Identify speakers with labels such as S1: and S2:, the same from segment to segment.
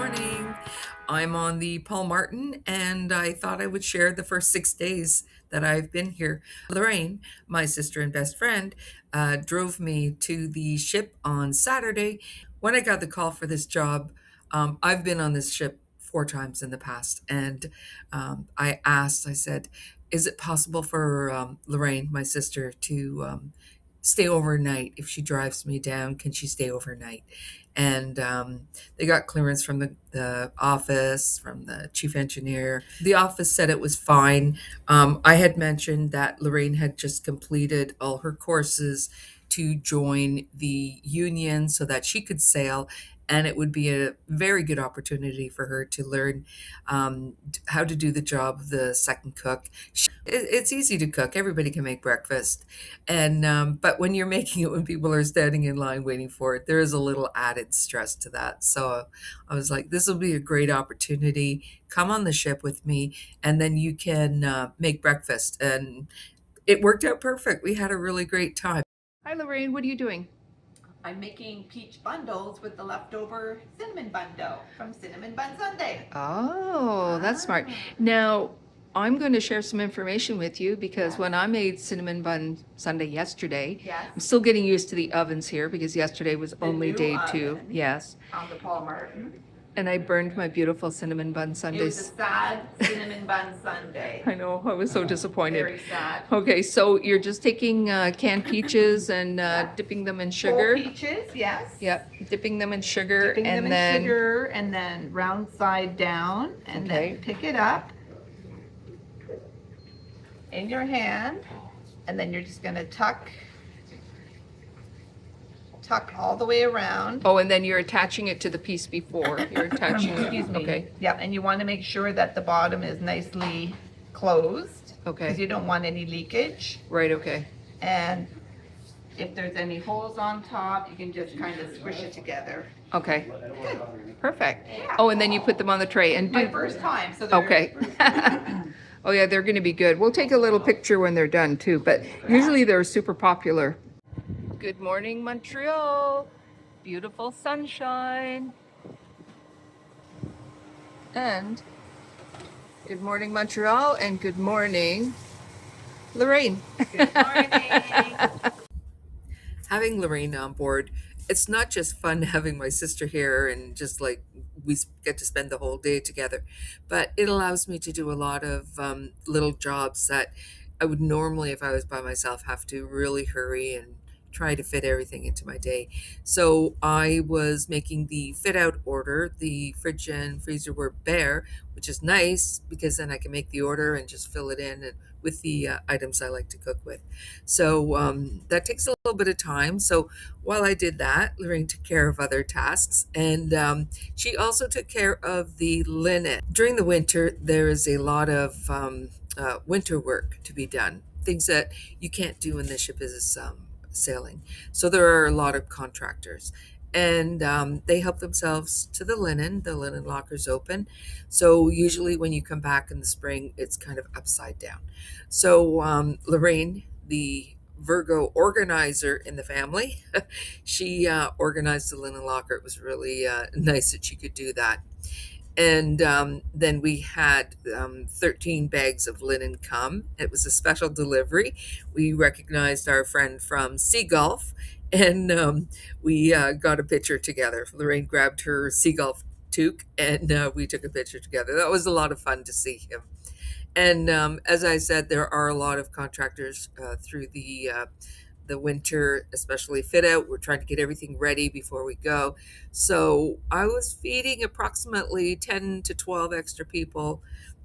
S1: morning. I'm on the Paul Martin, and I thought I would share the first 6 days that I've been here. Lorraine, my sister and best friend, drove me to the ship on Saturday. When I got the call for this job, I've been on this ship 4 times in the past, and I said, is it possible for Lorraine, my sister, to stay overnight? If she drives me down, can she stay overnight? And they got clearance from the office, from the chief engineer. The office said it was fine. I had mentioned that Lorraine had just completed all her courses to join the union so that she could sail, and it would be a very good opportunity for her to learn how to do the job of the second cook. It's easy to cook. Everybody can make breakfast, and but when you're making it when people are standing in line waiting for it, there is a little added stress to that. So I was like, this will be a great opportunity. Come on the ship with me, and then you can make breakfast. And it worked out perfect. We had a really great time. Hi, Lorraine. What are you doing?
S2: I'm making peach bundles with the leftover cinnamon bun dough from Cinnamon Bun Sundae.
S1: Oh, that's smart. Now, I'm going to share some information with you because when I made cinnamon bun sundae yesterday,
S2: Yes.
S1: I'm still getting used to the ovens here because yesterday was only
S2: new
S1: day 2.
S2: oven.
S1: Yes.
S2: On the Paul Martin.
S1: And I burned my beautiful cinnamon bun
S2: It was a
S1: sundaes.
S2: sad cinnamon bun sundae.
S1: I know, I was so disappointed.
S2: Very sad.
S1: Okay, so you're just taking canned peaches and dipping them in sugar.
S2: Whole peaches, yes.
S1: Yep, dipping them in sugar
S2: Dipping
S1: and
S2: them
S1: then
S2: in sugar and then round side down and
S1: Okay.
S2: then pick it up in your hand and then you're just gonna tuck all the way around.
S1: Oh, and then you're attaching it to the piece before. You're attaching it.
S2: Excuse me.
S1: Okay.
S2: Yep, and you want to make sure that the bottom is nicely closed.
S1: Okay.
S2: Because you don't want any leakage.
S1: Right, okay.
S2: And if there's any holes on top, you can just kind of squish it together.
S1: Okay. Perfect. Oh, and then you put them on the tray and
S2: My
S1: do.
S2: first time, so they're
S1: Okay. Oh yeah, they're going to be good. We'll take a little picture when they're done too, but usually they're super popular. Good morning, Montreal. Beautiful sunshine. And good morning, Montreal, and good morning, Lorraine.
S2: Good morning.
S1: Having Lorraine on board, it's not just fun having my sister here and just like we get to spend the whole day together, but it allows me to do a lot of little jobs that I would normally, if I was by myself, have to really hurry and try to fit everything into my day. So I was making the fit out order. The fridge and freezer were bare, which is nice because then I can make the order and just fill it in and with the items I like to cook with. So that takes a little bit of time. So while I did that, Lorraine took care of other tasks, and she also took care of the linen. During the winter, there is a lot of winter work to be done, things that you can't do when the ship is sailing. So there are a lot of contractors. And they help themselves to the linen. The linen locker's open. So usually when you come back in the spring, it's kind of upside down. So Lorraine, the Virgo organizer in the family, she organized the linen locker. It was really nice that she could do that. And then we had 13 bags of linen come. It was a special delivery. We recognized our friend from Sea Golf, and we got a picture together. Lorraine grabbed her Sea Golf toque, and we took a picture together. That was a lot of fun to see him. And as I said, there are a lot of contractors through the winter, especially fit out. We're trying to get everything ready before we go. So I was feeding approximately 10 to 12 extra people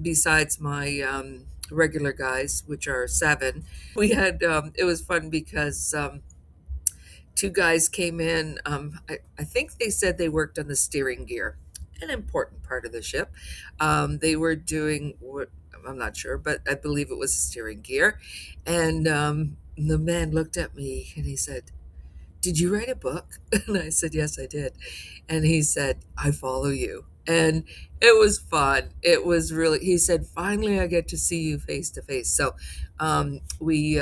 S1: besides my regular guys, which are 7. We had, it was fun because 2 guys came in. I think they said they worked on the steering gear, an important part of the ship. They were doing what I'm not sure, but I believe it was steering gear. And the man looked at me and he said, "Did you write a book?" And I said, "Yes, I did." And he said, "I follow you." And it was fun. It was really, he said, "Finally, I get to see you face to face." So we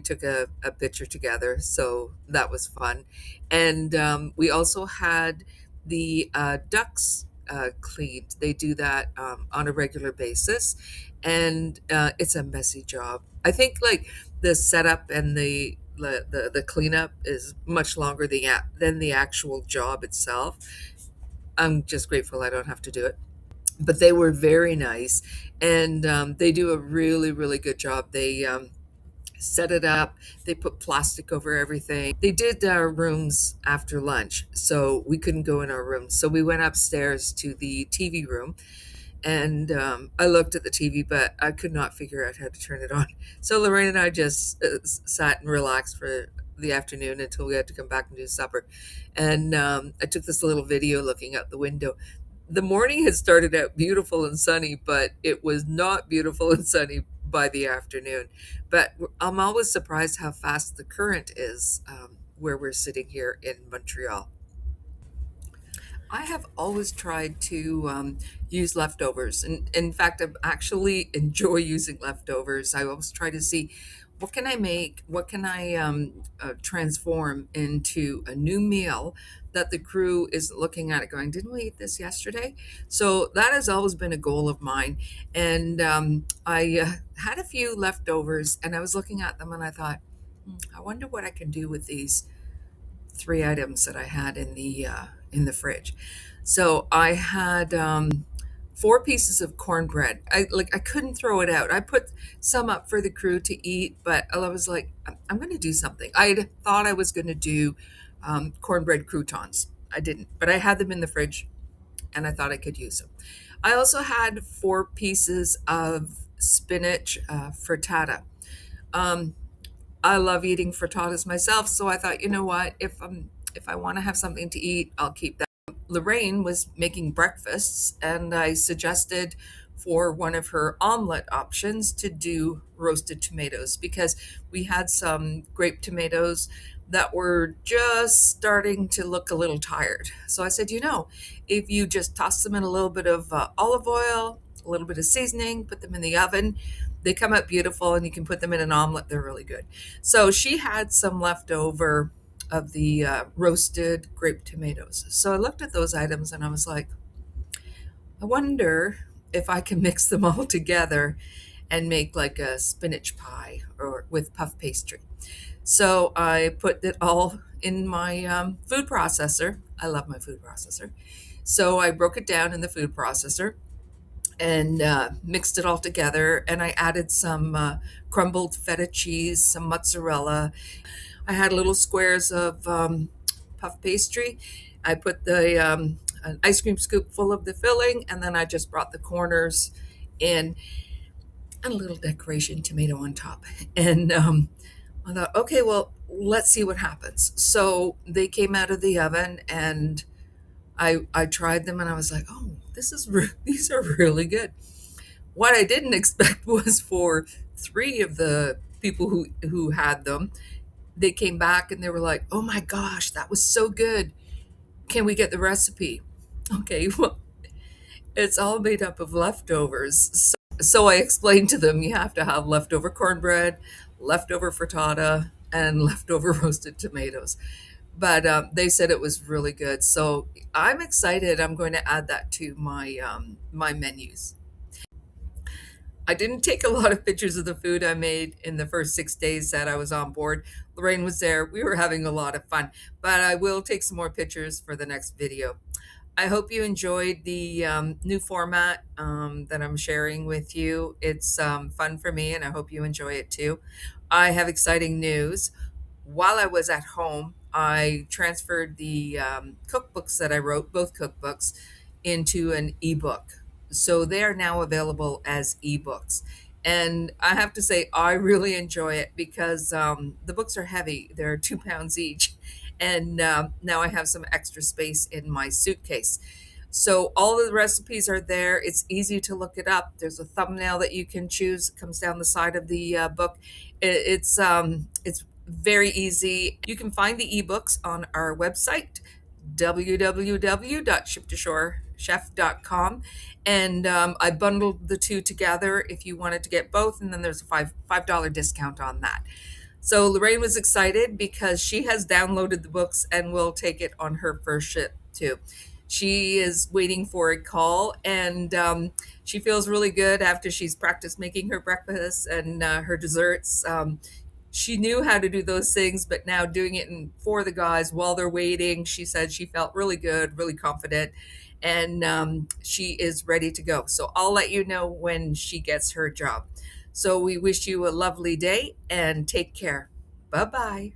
S1: took a picture together. So that was fun. And we also had the ducks cleaned. They do that on a regular basis, and it's a messy job. I think like the setup and the cleanup is much longer than the actual job itself. I'm just grateful I don't have to do it. But they were very nice, and they do a really, really good job. They set it up, they put plastic over everything. They did our rooms after lunch, so we couldn't go in our rooms. So we went upstairs to the TV room, and I looked at the TV, but I could not figure out how to turn it on. So Lorraine and I just sat and relaxed for the afternoon until we had to come back and do supper. And I took this little video looking out the window. The morning had started out beautiful and sunny, but it was not beautiful and sunny by the afternoon. But I'm always surprised how fast the current is where we're sitting here in Montreal. I have always tried to use leftovers, and in fact, I actually enjoy using leftovers. I always try to see what can I make, what can I transform into a new meal that the crew is looking at it going, didn't we eat this yesterday? So that has always been a goal of mine. And I had a few leftovers, and I was looking at them, and I thought, I wonder what I can do with these three items that I had in the fridge. So I had four pieces of cornbread. I couldn't throw it out. I put some up for the crew to eat, but I was like, I'm going to do something. I thought I was going to do cornbread croutons. I didn't, but I had them in the fridge, and I thought I could use them. I also had four pieces of spinach frittata. Um, I love eating frittatas myself, so I thought, you know what, if I want to have something to eat, I'll keep that. Lorraine was making breakfasts, and I suggested for one of her omelet options to do roasted tomatoes because we had some grape tomatoes that were just starting to look a little tired. So I said, if you just toss them in a little bit of olive oil, a little bit of seasoning, put them in the oven, they come out beautiful, and you can put them in an omelet. They're really good. So she had some leftover of the roasted grape tomatoes. So I looked at those items and I was like, I wonder if I can mix them all together and make like a spinach pie or with puff pastry. So I put it all in my food processor. I love my food processor. So I broke it down in the food processor and mixed it all together. And I added some crumbled feta cheese, some mozzarella. I had little squares of puff pastry. I put an ice cream scoop full of the filling, and then I just brought the corners in and a little decoration tomato on top. And I thought, okay, well, let's see what happens. So they came out of the oven, and I tried them, and I was like, oh, these are really good. What I didn't expect was for three of the people who had them, they came back and they were like, "Oh my gosh, that was so good. Can we get the recipe?" Okay, well, it's all made up of leftovers. So I explained to them you have to have leftover cornbread, leftover frittata, and leftover roasted tomatoes. But they said it was really good. So I'm excited. I'm going to add that to my menus. I didn't take a lot of pictures of the food I made in the first 6 days that I was on board. Lorraine was there. We were having a lot of fun, but I will take some more pictures for the next video. I hope you enjoyed the new format that I'm sharing with you. It's fun for me, and I hope you enjoy it too. I have exciting news. While I was at home, I transferred the cookbooks that I wrote, both cookbooks, into an ebook. So they are now available as ebooks. And I have to say, I really enjoy it because the books are heavy. They're 2 pounds each. And now I have some extra space in my suitcase. So all of the recipes are there. It's easy to look it up. There's a thumbnail that you can choose. It comes down the side of the book. It's very easy. You can find the ebooks on our website, www.shiptoshorechef.com, and I bundled the two together if you wanted to get both, and then there's a $5 discount on that. So Lorraine was excited because she has downloaded the books and will take it on her first ship too. She is waiting for a call, and she feels really good after she's practiced making her breakfast and her desserts. She knew how to do those things, but now doing it for the guys while they're waiting, she said she felt really good, really confident, and she is ready to go. So I'll let you know when she gets her job. So we wish you a lovely day and take care. Bye bye.